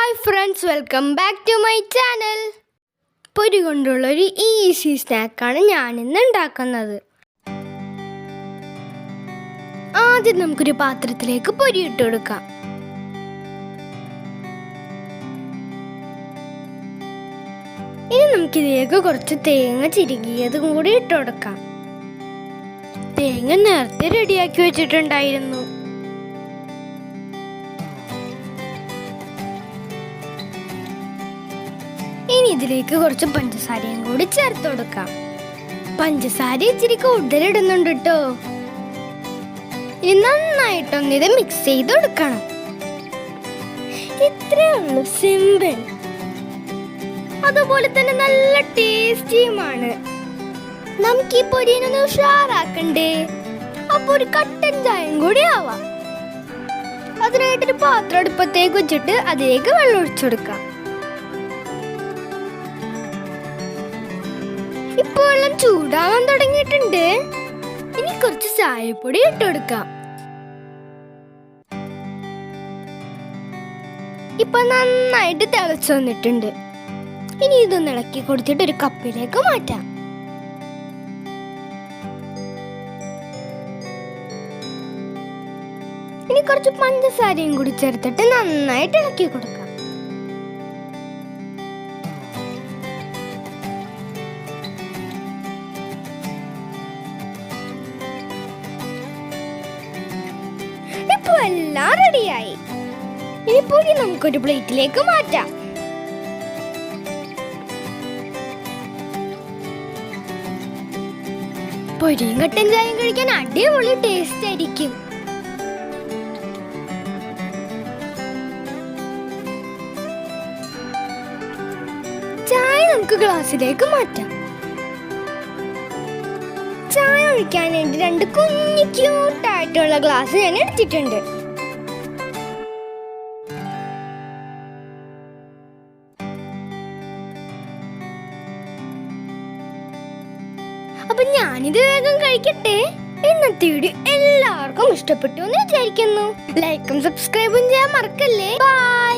Hi friends, welcome back to my channel. പൊരി കൊണ്ടുള്ളൊരു easy സ്നാക്കാണ് ഞാനിന്ന് ഉണ്ടാക്കുന്നത്. ആദ്യം നമുക്കൊരു പാത്രത്തിലേക്ക് പൊരി ഇട്ട് കൊടുക്കാം. ഇനി നമുക്കിതിലേക്ക് കുറച്ച് തേങ്ങ ചിരകിയതും കൂടി ഇട്ട് കൊടുക്കാം. തേങ്ങ നേരത്തെ റെഡിയാക്കി വെച്ചിട്ടുണ്ടായിരുന്നു. ഇനി ഇതിലേക്ക് കുറച്ച് പഞ്ചസാരയും കൂടി ചേർത്ത് കൊടുക്കാം. പഞ്ചസാര ഇച്ചിരി കൂടുതലിടുന്നുണ്ട് കേട്ടോ. ഇനി നന്നായിട്ടൊന്ന് ഇത് മിക്സ് ചെയ്ത് കൊടുക്കണം. ഇത്രയേ ഉള്ളൂ, സിമ്പിൾ. അതുപോലെ തന്നെ നല്ല ടേസ്റ്റിയുമാണ്. നമുക്ക് ഈ പൊരിയൊന്ന് ഉഷാറാക്കണ്ടേ, അപ്പൊ ഒരു കട്ടൻ ചായയും കൂടി ആവാം. അതിനായിട്ടൊരു പാത്രം അടുപ്പത്തേക്ക് വെച്ചിട്ട് അതിലേക്ക് വെള്ളം ഒഴിച്ചു കൊടുക്കാം. ഇപ്പൊ വെള്ളം ചൂടാവാൻ തുടങ്ങിയിട്ടുണ്ട്. ഇനി കുറച്ച് ചായപ്പൊടി ഇട്ട് കൊടുക്കാം. ഇപ്പൊ നന്നായിട്ട് തിളച്ചു വന്നിട്ടുണ്ട്. ഇനി ഇതൊന്ന് ഇളക്കി കൊടുത്തിട്ട് ഒരു കപ്പിലേക്ക് മാറ്റാം. ഇനി കുറച്ച് പഞ്ചസാരയും കൂടി ചേർത്തിട്ട് നന്നായിട്ട് ഇളക്കി കൊടുക്കാം. ഇപ്പൊ എല്ലാം റെഡിയായി. ഇനി പൊരി നമുക്കൊരു പ്ലേറ്റിലേക്ക് മാറ്റാം. പൊരിയും കട്ടൻ ചായയും കഴിക്കാൻ അടിപൊളി ടേസ്റ്റ് ആയിരിക്കും. ചായ നമുക്ക് ഗ്ലാസ്സിലേക്ക് മാറ്റാം. ചായ ഒഴിക്കാനായിട്ട് രണ്ട് കുഞ്ഞു ക്യൂട്ടായിട്ടുള്ള ഗ്ലാസ് ഞാൻ എടുത്തിട്ടുണ്ട്. അപ്പൊ ഞാനിത് വേഗം കഴിക്കട്ടെ. ഇന്നത്തെ വീഡിയോ എല്ലാവർക്കും ഇഷ്ടപ്പെട്ടു എന്ന് വിചാരിക്കുന്നു. ലൈക്കും സബ്സ്ക്രൈബും ചെയ്യാൻ മറക്കല്ലേ. ബൈ.